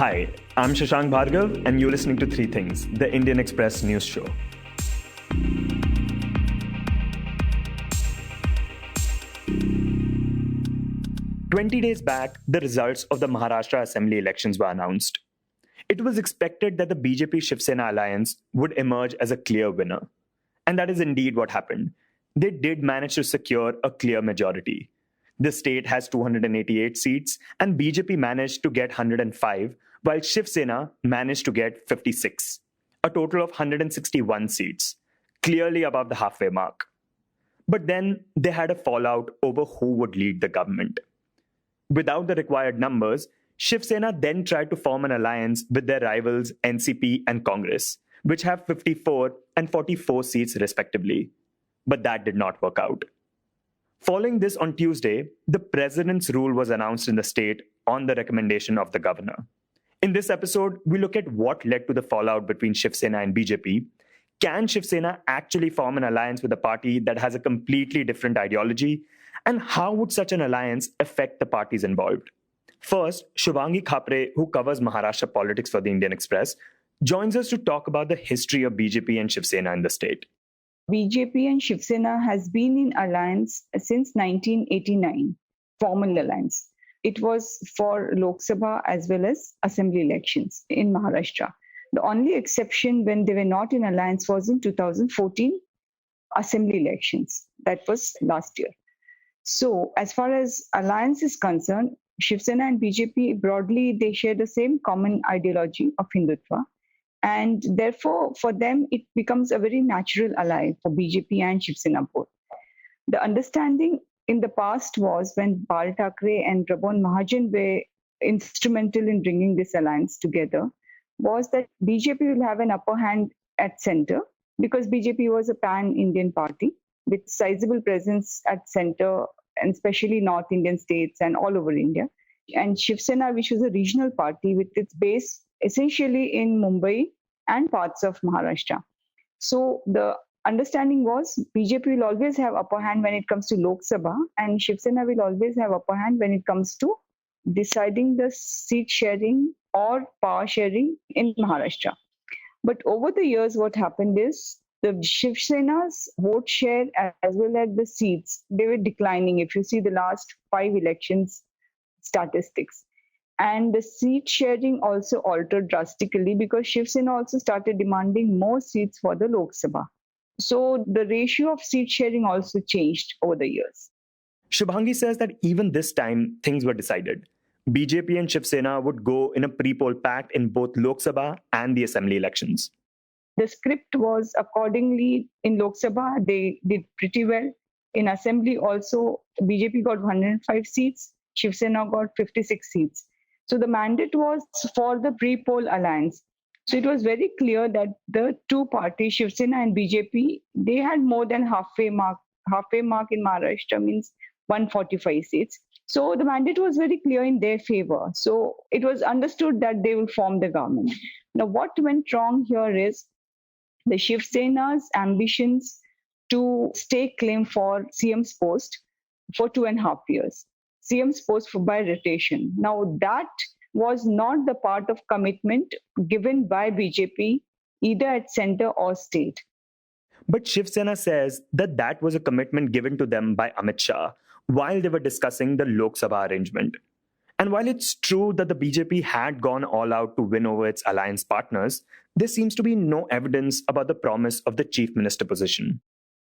Hi, I'm Shashank Bhargav, and you're listening to Three Things, the Indian Express news show. "20 days back, the results of the Maharashtra Assembly elections were announced. It was expected that the BJP-Shiv Sena alliance would emerge as a clear winner. And that is indeed what happened. They did manage to secure a clear majority. The state has 288 seats, and BJP managed to get 105, while Shiv Sena managed to get 56, a total of 161 seats, clearly above the halfway mark. But then they had a fallout over who would lead the government. Without the required numbers, Shiv Sena then tried to form an alliance with their rivals NCP and Congress, which have 54 and 44 seats respectively. But that did not work out. Following this on Tuesday, the president's rule was announced in the state on the recommendation of the governor. In this episode, we look at what led to the fallout between Shiv Sena and BJP. Can Shiv Sena actually form an alliance with a party that has a completely different ideology? And how would such an alliance affect the parties involved? First, Shubhangi Thackeray, who covers Maharashtra politics for the Indian Express, joins us to talk about the history of BJP and Shiv Sena in the state. BJP and Shiv Sena has been in alliance since 1989, formal alliance. It was for Lok Sabha as well as assembly elections in Maharashtra. The only exception when they were not in alliance was in 2014 assembly elections. That was last year. So as far as alliance is concerned, Shiv Sena and BJP broadly, they share the same common ideology of Hindutva. And therefore, for them, it becomes a very natural ally for BJP and Shiv Sena both. The understanding in the past was when Bal Thackeray and Prepoll Mahajan were instrumental in bringing this alliance together, was that BJP will have an upper hand at center because BJP was a pan-Indian party with sizable presence at center, and especially North Indian states and all over India. And Shiv Sena, which was a regional party with its base essentially in Mumbai and parts of Maharashtra. So the understanding was BJP will always have upper hand when it comes to Lok Sabha, and Shiv Sena will always have upper hand when it comes to deciding the seat sharing or power sharing in Maharashtra. But over the years, what happened is the Shiv Sena's vote share as well as the seats, they were declining. If you see the last 5 elections statistics. And the seat sharing also altered drastically because Shiv Sena also started demanding more seats for the Lok Sabha. So the ratio of seat sharing also changed over the years. Shubhangi says that even this time, things were decided. BJP and Shiv Sena would go in a pre-poll pact in both Lok Sabha and the assembly elections. The script was accordingly in Lok Sabha, they did pretty well. In assembly also, BJP got 105 seats, Shiv Sena got 56 seats. So the mandate was for the pre-poll alliance. So it was very clear that the two parties, Shiv Sena and BJP, they had more than halfway mark. Halfway mark in Maharashtra means 145 seats. So the mandate was very clear in their favor. So it was understood that they will form the government. Now what went wrong here is the Shiv Sena's ambitions to stake claim for CM's post for 2.5 years. CM's post by rotation. Now that was not the part of commitment given by BJP either at center or state. But Shiv Sena says that that was a commitment given to them by Amit Shahs while they were discussing the Lok Sabha arrangement. And while it's true that the BJP had gone all out to win over its alliance partners, there seems to be no evidence about the promise of the chief minister position.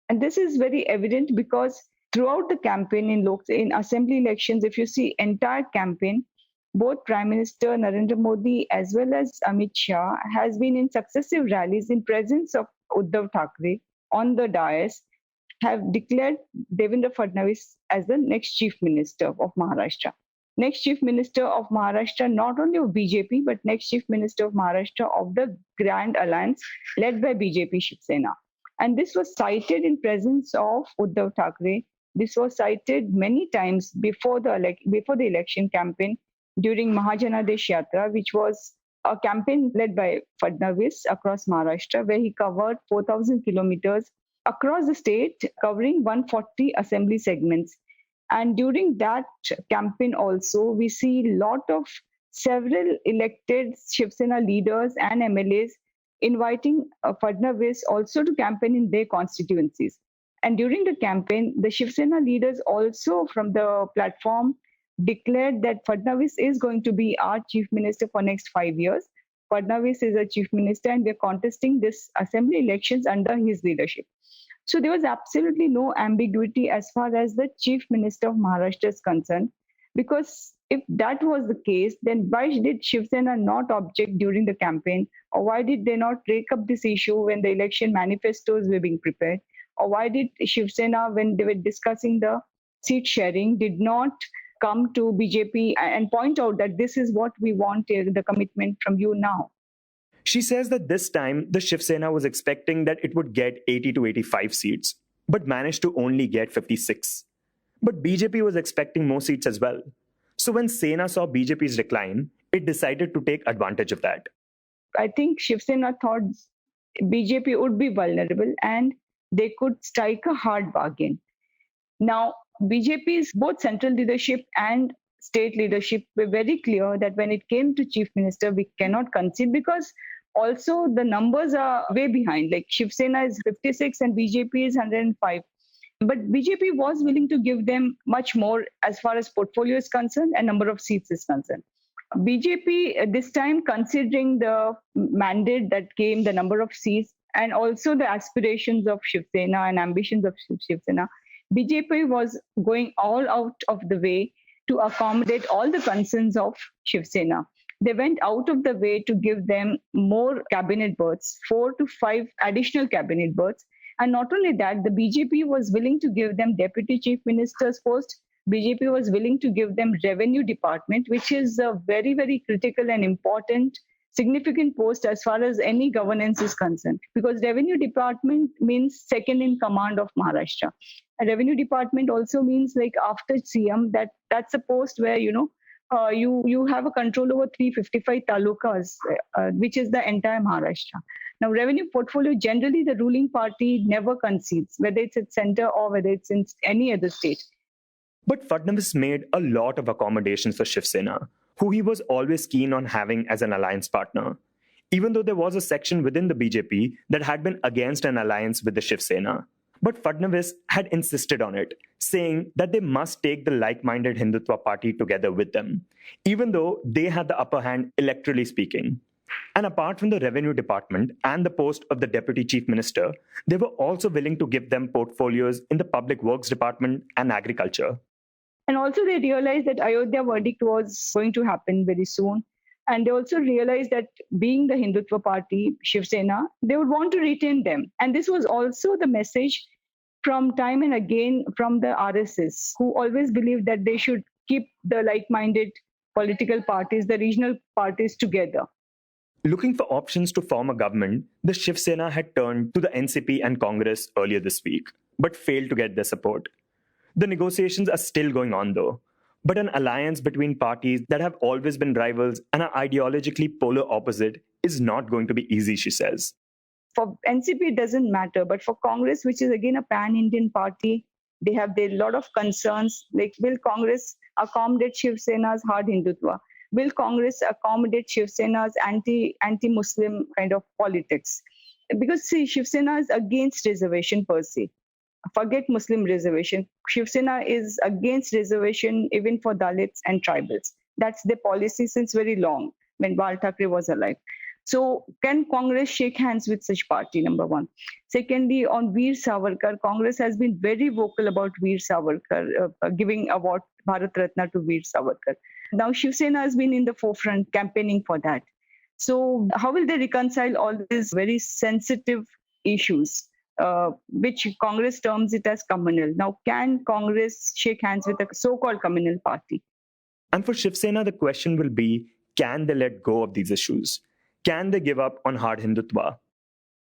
And this is very evident because throughout the campaign in assembly elections, if you see entire campaign, both Prime Minister Narendra Modi as well as Amit Shah has been in successive rallies in presence of Uddhav Thackeray on the dais, have declared Devendra Fadnavis as the next chief minister of Maharashtra. Next chief minister of Maharashtra, not only of BJP, but next chief minister of Maharashtra of the Grand Alliance led by BJP-Shiv Sena. And this was cited in presence of Uddhav Thackeray. This was cited many times before the election campaign during Mahajanadesh Yatra, which was a campaign led by Fadnavis across Maharashtra, where he covered 4,000 kilometers across the state, covering 140 assembly segments. And during that campaign also, we see a lot of several elected Shiv Sena leaders and MLAs inviting Fadnavis also to campaign in their constituencies. And during the campaign, the Shiv Sena leaders also from the platform declared that Fadnavis is going to be our chief minister for next 5 years. Fadnavis is a chief minister and we're contesting this assembly elections under his leadership. So there was absolutely no ambiguity as far as the chief minister of Maharashtra is concerned. Because if that was the case, then why did Shiv Sena not object during the campaign? Or why did they not take up this issue when the election manifestos were being prepared? Or why did Shiv Sena, when they were discussing the seat sharing, did not come to BJP and point out that this is what we want, the commitment from you now? She says that this time the Shiv Sena was expecting that it would get 80 to 85 seats, but managed to only get 56. But BJP was expecting more seats as well. So when Sena saw BJP's decline, it decided to take advantage of that. I think Shiv Sena thought BJP would be vulnerable and they could strike a hard bargain. Now, BJP's both central leadership and state leadership were very clear that when it came to chief minister, we cannot concede because also the numbers are way behind. Like Shiv Sena is 56 and BJP is 105. But BJP was willing to give them much more as far as portfolio is concerned and number of seats is concerned. BJP this time, considering the mandate that came, the number of seats, and also the aspirations of Shiv Sena and ambitions of Shiv Sena, BJP was going all out of the way to accommodate all the concerns of Shiv Sena. They went out of the way to give them more cabinet berths, 4 to 5 additional cabinet berths. And not only that, the BJP was willing to give them deputy chief minister's post. BJP was willing to give them revenue department, which is a very, very critical and important, significant post as far as any governance is concerned. Because revenue department means second in command of Maharashtra. A revenue department also means like after CM, that's a post where, you have a control over 355 talukas, which is the entire Maharashtra. Now, revenue portfolio, generally the ruling party never concedes, whether it's at center or whether it's in any other state. But Fadnavis made a lot of accommodations for Shiv Sena, who he was always keen on having as an alliance partner, even though there was a section within the BJP that had been against an alliance with the Shiv Sena. But Fadnavis had insisted on it, saying that they must take the like-minded Hindutva party together with them, even though they had the upper hand electorally speaking. And apart from the revenue department and the post of the deputy chief minister, they were also willing to give them portfolios in the public works department and agriculture. And also they realized that Ayodhya verdict was going to happen very soon. And they also realized that being the Hindutva party, Shiv Sena, they would want to retain them. And this was also the message from time and again from the RSS, who always believed that they should keep the like-minded political parties, the regional parties together. Looking for options to form a government, the Shiv Sena had turned to the NCP and Congress earlier this week, but failed to get their support. The negotiations are still going on though, but an alliance between parties that have always been rivals and are ideologically polar opposite is not going to be easy, she says. For NCP, it doesn't matter, but for Congress, which is again a pan-Indian party, they have a lot of concerns, like will Congress accommodate Shiv Sena's hard Hindutva? Will Congress accommodate Shiv Sena's anti-Muslim kind of politics? Because see, Shiv Sena is against reservation per se. Forget Muslim reservation. Shiv Sena is against reservation even for Dalits and tribals. That's their policy since very long, when Bal Thackeray was alive. So can Congress shake hands with such party, number one? Secondly, on Veer Savarkar, Congress has been very vocal about Veer Savarkar, giving award Bharat Ratna to Veer Savarkar. Now Shiv Sena has been in the forefront campaigning for that. So how will they reconcile all these very sensitive issues, which Congress terms it as communal? Now, can Congress shake hands with a so-called communal party? And for Shiv Sena, the question will be, can they let go of these issues? Can they give up on hard Hindutva?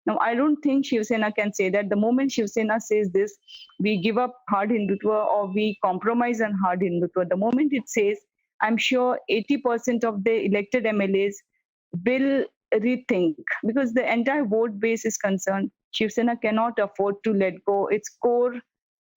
Now, I don't think Shiv Sena can say that. The moment Shiv Sena says this, we give up hard Hindutva or we compromise on hard Hindutva, the moment it says, I'm sure 80% of the elected MLAs will rethink, because the entire vote base is concerned. Shiv Sena cannot afford to let go its core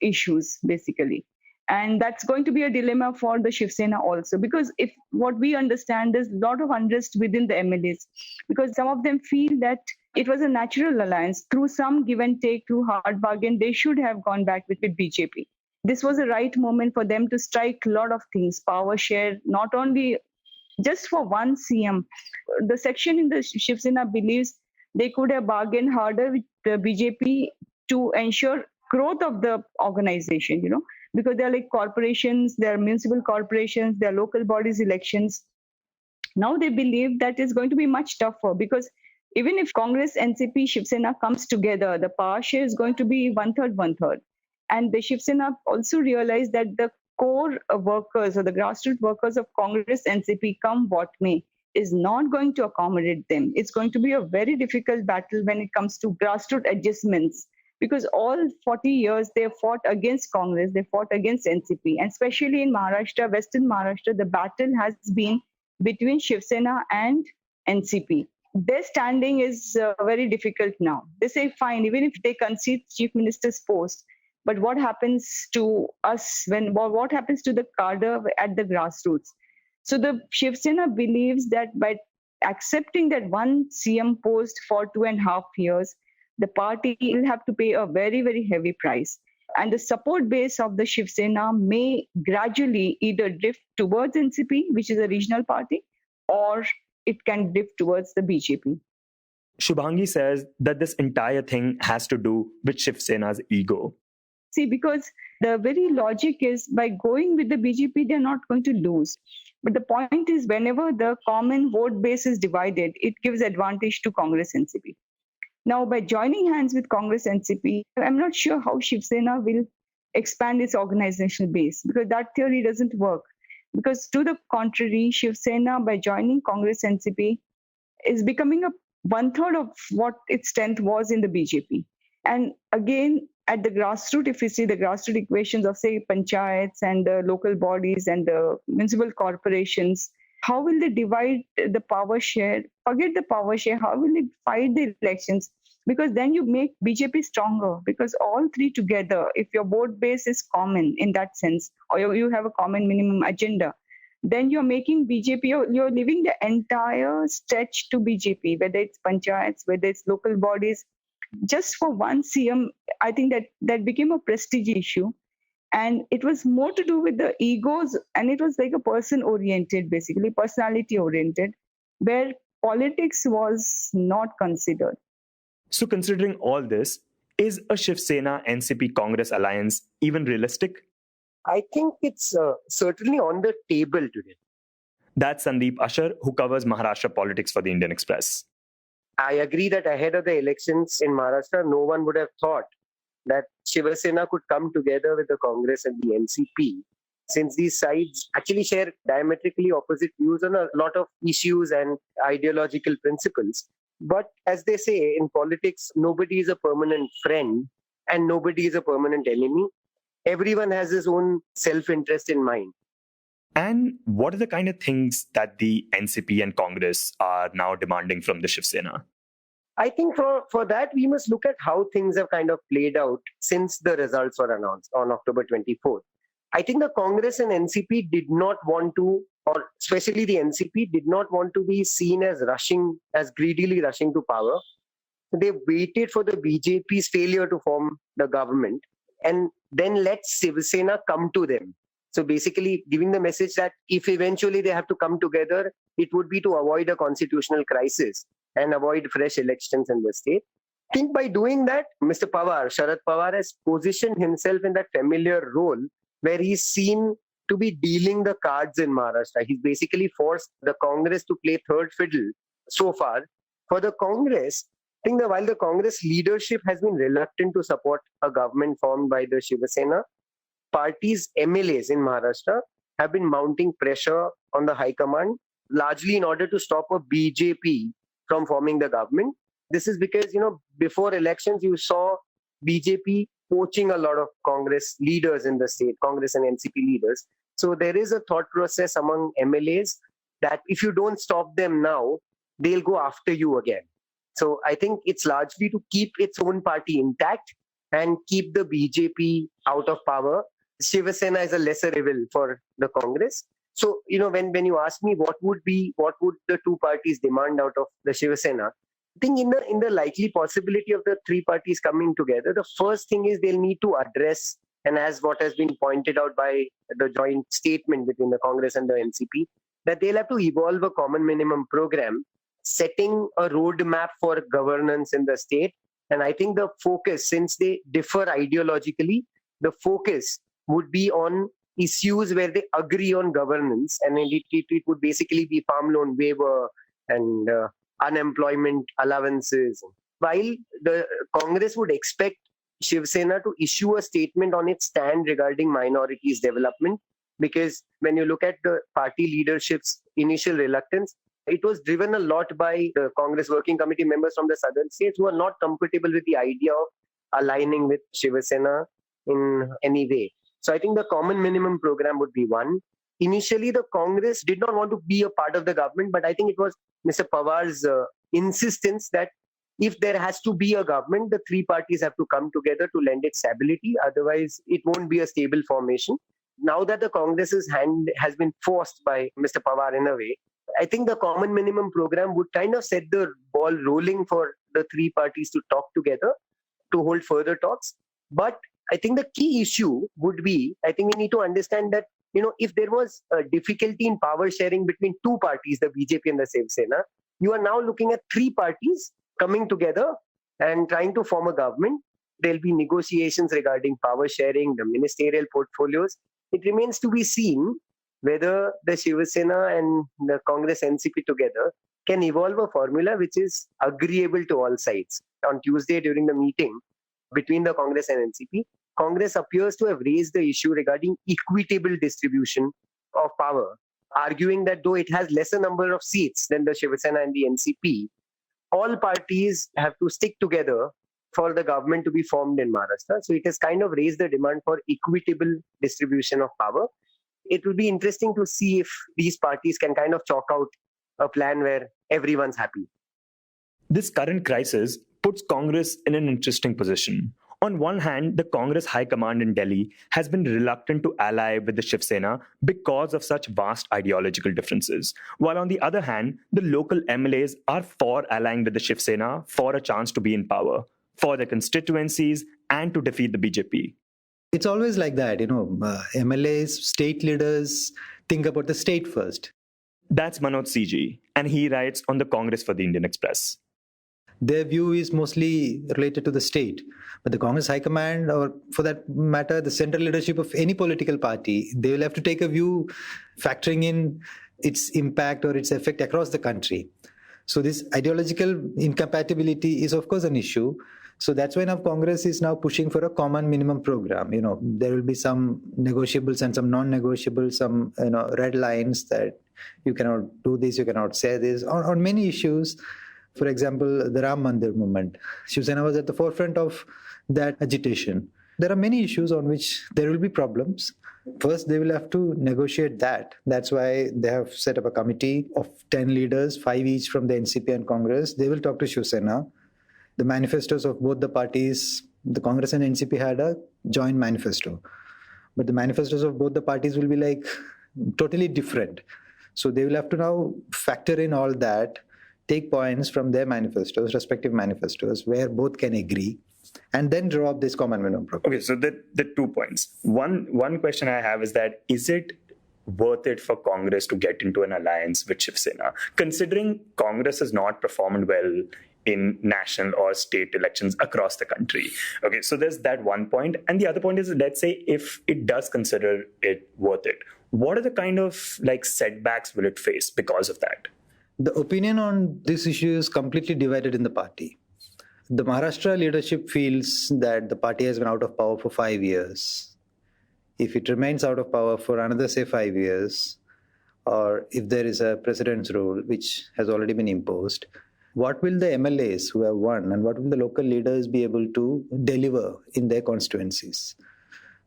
issues, basically. And that's going to be a dilemma for the Shiv Sena also, because if what we understand, there's a lot of unrest within the MLAs, because some of them feel that it was a natural alliance. Through some give and take, through hard bargain, they should have gone back with BJP. This was a right moment for them to strike a lot of things, power share, not only just for one CM. The section in the Shiv Sena believes they could have bargained harder with the BJP to ensure growth of the organization, because they're like corporations, they're municipal corporations, they're local bodies elections. Now they believe that is going to be much tougher, because even if Congress, NCP, Shiv Sena comes together, the power share is going to be one third, one third. And the Shiv Sena also realized that the core workers or the grassroots workers of Congress, NCP, come what may, is not going to accommodate them. It's going to be a very difficult battle when it comes to grassroots adjustments, because all 40 years they fought against Congress, they fought against NCP, and especially in Maharashtra, Western Maharashtra, the battle has been between Shiv Sena and NCP. Their standing is very difficult now. They say, fine, even if they concede chief minister's post, but what happens to us what happens to the cadre at the grassroots? So the Shiv Sena believes that by accepting that one CM post for 2.5 years, the party will have to pay a very, very heavy price. And the support base of the Shiv Sena may gradually either drift towards NCP, which is a regional party, or it can drift towards the BJP. Shubhangi says that this entire thing has to do with Shiv Sena's ego. See, because the very logic is by going with the BJP, they're not going to lose. But the point is, whenever the common vote base is divided, it gives advantage to Congress NCP. Now, by joining hands with Congress NCP, I'm not sure how Shiv Sena will expand its organizational base, because that theory doesn't work. Because to the contrary, Shiv Sena, by joining Congress NCP, is becoming a one third of what its strength was in the BJP. And again, at the grassroots, if you see the grassroots equations of, say, panchayats and the local bodies and the municipal corporations, how will they divide the power share? Forget the power share. How will they fight the elections? Because then you make BJP stronger, because all three together, if your vote base is common in that sense, or you have a common minimum agenda, then you're making BJP, you're leaving the entire stretch to BJP, whether it's panchayats, whether it's local bodies. Just for one CM, I think that became a prestige issue. And it was more to do with the egos, and it was like a person-oriented, basically, personality-oriented, where politics was not considered. So considering all this, is a Shiv Sena NCP Congress alliance even realistic? I think it's certainly on the table today. That's Sandeep Ashar, who covers Maharashtra politics for the Indian Express. I agree that ahead of the elections in Maharashtra, no one would have thought that Shiv Sena could come together with the Congress and the NCP, since these sides actually share diametrically opposite views on a lot of issues and ideological principles. But as they say in politics, nobody is a permanent friend and nobody is a permanent enemy. Everyone has his own self-interest in mind. And what are the kind of things that the NCP and Congress are now demanding from the Shiv Sena? I think for that, we must look at how things have kind of played out since the results were announced on October 24th. I think the Congress and NCP did not want to, or especially the NCP, did not want to be seen as greedily rushing to power. They waited for the BJP's failure to form the government and then let Shiv Sena come to them. So basically giving the message that if eventually they have to come together, it would be to avoid a constitutional crisis and avoid fresh elections in the state. I think by doing that, Mr. Pawar, Sharad Pawar, has positioned himself in that familiar role where he's seen to be dealing the cards in Maharashtra. He's basically forced the Congress to play third fiddle so far. For the Congress, I think that while the Congress leadership has been reluctant to support a government formed by the Shiv Sena, party's MLAs in Maharashtra have been mounting pressure on the high command, largely in order to stop a BJP from forming the government. This is because, before elections, you saw BJP poaching a lot of Congress leaders in the state, Congress and NCP leaders. So there is a thought process among MLAs that if you don't stop them now, they'll go after you again. So I think it's largely to keep its own party intact and keep the BJP out of power. Shiv Sena is a lesser evil for the Congress. So, when you ask me what would the two parties demand out of the Shiv Sena, I think in the likely possibility of the three parties coming together, the first thing is they'll need to address, and as what has been pointed out by the joint statement between the Congress and the NCP, that they'll have to evolve a common minimum program, setting a roadmap for governance in the state. And I think the focus, since they differ ideologically, the focus would be on issues where they agree on governance, and it would basically be farm loan waiver and unemployment allowances. While the Congress would expect Shiv Sena to issue a statement on its stand regarding minorities development, because when you look at the party leadership's initial reluctance, it was driven a lot by the Congress working committee members from the southern states who are not comfortable with the idea of aligning with Shiv Sena in any way. So I think the common minimum program would be one. Initially, the Congress did not want to be a part of the government, but I think it was Mr. Pawar's insistence that if there has to be a government, the three parties have to come together to lend it stability. Otherwise, it won't be a stable formation. Now that the Congress's hand has been forced by Mr. Pawar in a way, I think the common minimum program would kind of set the ball rolling for the three parties to talk together, to hold further talks. But I think the key issue would be, I think we need to understand that, if there was a difficulty in power sharing between two parties, the BJP and the Shiv Sena, you are now looking at three parties coming together and trying to form a government. There'll be negotiations regarding power sharing, the ministerial portfolios. It remains to be seen whether the Shiv Sena and the Congress NCP together can evolve a formula which is agreeable to all sides. On Tuesday, during the meeting between the Congress and NCP, Congress appears to have raised the issue regarding equitable distribution of power, arguing that though it has lesser number of seats than the Shiv Sena and the NCP, all parties have to stick together for the government to be formed in Maharashtra. So it has kind of raised the demand for equitable distribution of power. It will be interesting to see if these parties can kind of chalk out a plan where everyone's happy. This current crisis puts Congress in an interesting position. On one hand, the Congress High Command in Delhi has been reluctant to ally with the Shiv Sena because of such vast ideological differences. While on the other hand, the local MLAs are for allying with the Shiv Sena for a chance to be in power, for their constituencies, and to defeat the BJP. It's always like that, MLAs, state leaders think about the state first. That's Manoj CG, and he writes on the Congress for the Indian Express. Their view is mostly related to the state. But the Congress High Command, or for that matter, the central leadership of any political party, they will have to take a view factoring in its impact or its effect across the country. So this ideological incompatibility is, of course, an issue. So that's why now Congress is now pushing for a common minimum program. There will be some negotiables and some non-negotiables, some red lines that you cannot do this, you cannot say this on many issues. For example, the Ram Mandir movement. Shiv Sena was at the forefront of that agitation. There are many issues on which there will be problems. First, they will have to negotiate that. That's why they have set up a committee of 10 leaders, 5 each from the NCP and Congress. They will talk to Shiv Sena. The manifestos of both the parties, the Congress and NCP had a joint manifesto. But the manifestos of both the parties will be totally different. So they will have to now factor in all that, take points from their manifestos, respective manifestos, where both can agree, and then draw up this common minimum program. Okay, so the 2 points. One question I have is that, is it worth it for Congress to get into an alliance with Shiv Sena, considering Congress has not performed well in national or state elections across the country? Okay, so there's that one point. And the other point is, let's say if it does consider it worth it, what are the kind of setbacks will it face because of that? The opinion on this issue is completely divided in the party. The Maharashtra leadership feels that the party has been out of power for 5 years. If it remains out of power for another, say, 5 years, or if there is a president's rule, which has already been imposed, what will the MLAs who have won and what will the local leaders be able to deliver in their constituencies?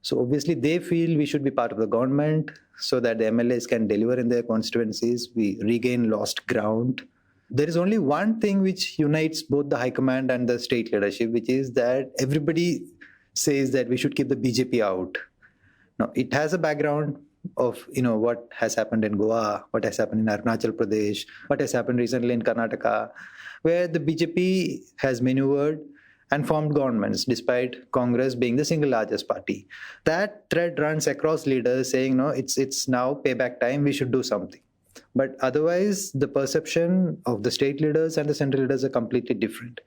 So obviously they feel we should be part of the government so that the MLAs can deliver in their constituencies. We regain lost ground. There is only one thing which unites both the High Command and the state leadership, which is that everybody says that we should keep the BJP out. Now, it has a background of what has happened in Goa, what has happened in Arunachal Pradesh, what has happened recently in Karnataka, where the BJP has maneuvered and formed governments despite Congress being the single largest party. That thread runs across leaders saying, no, it's now payback time, we should do something. But otherwise, the perception of the state leaders and the central leaders are completely different.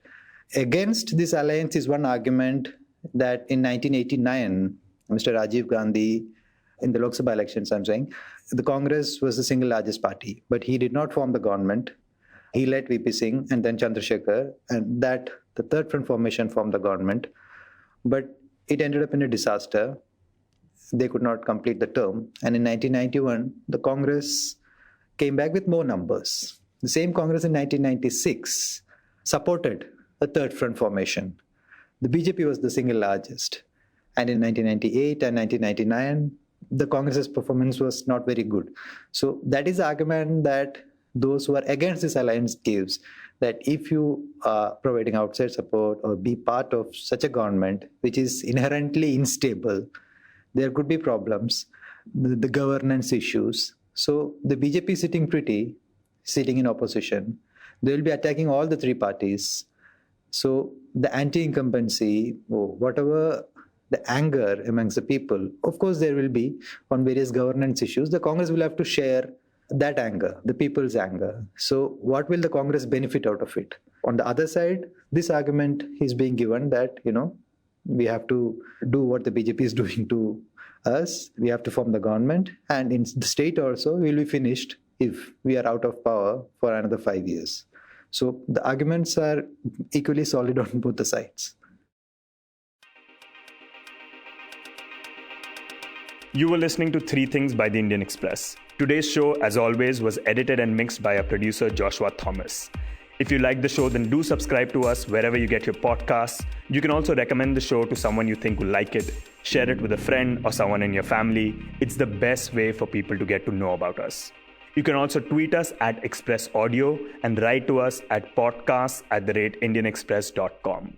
Against this alliance is one argument that in 1989, Mr. Rajiv Gandhi, in the Lok Sabha elections, I'm saying, the Congress was the single largest party, but he did not form the government. He let VP Singh and then Chandrasekhar, and that the third front formation formed the government. But it ended up in a disaster. They could not complete the term. And in 1991, the Congress came back with more numbers. The same Congress in 1996 supported a third front formation. The BJP was the single largest. And in 1998 and 1999, the Congress's performance was not very good. So that is the argument that those who are against this alliance gives, that if you are providing outside support or be part of such a government, which is inherently unstable, there could be problems, the governance issues. So the BJP is sitting pretty, sitting in opposition. They will be attacking all the three parties. So the anti-incumbency, or whatever the anger amongst the people, of course there will be on various governance issues. The Congress will have to share that anger, the people's anger. So what will the Congress benefit out of it? On the other side, this argument is being given that, we have to do what the BJP is doing to us. We have to form the government. And in the state also, we will be finished if we are out of power for another 5 years. So the arguments are equally solid on both the sides. You were listening to Three Things by the Indian Express. Today's show, as always, was edited and mixed by our producer, Joshua Thomas. If you like the show, then do subscribe to us wherever you get your podcasts. You can also recommend the show to someone you think will like it. Share it with a friend or someone in your family. It's the best way for people to get to know about us. You can also tweet us at Express Audio and write to us at podcasts@indianexpress.com.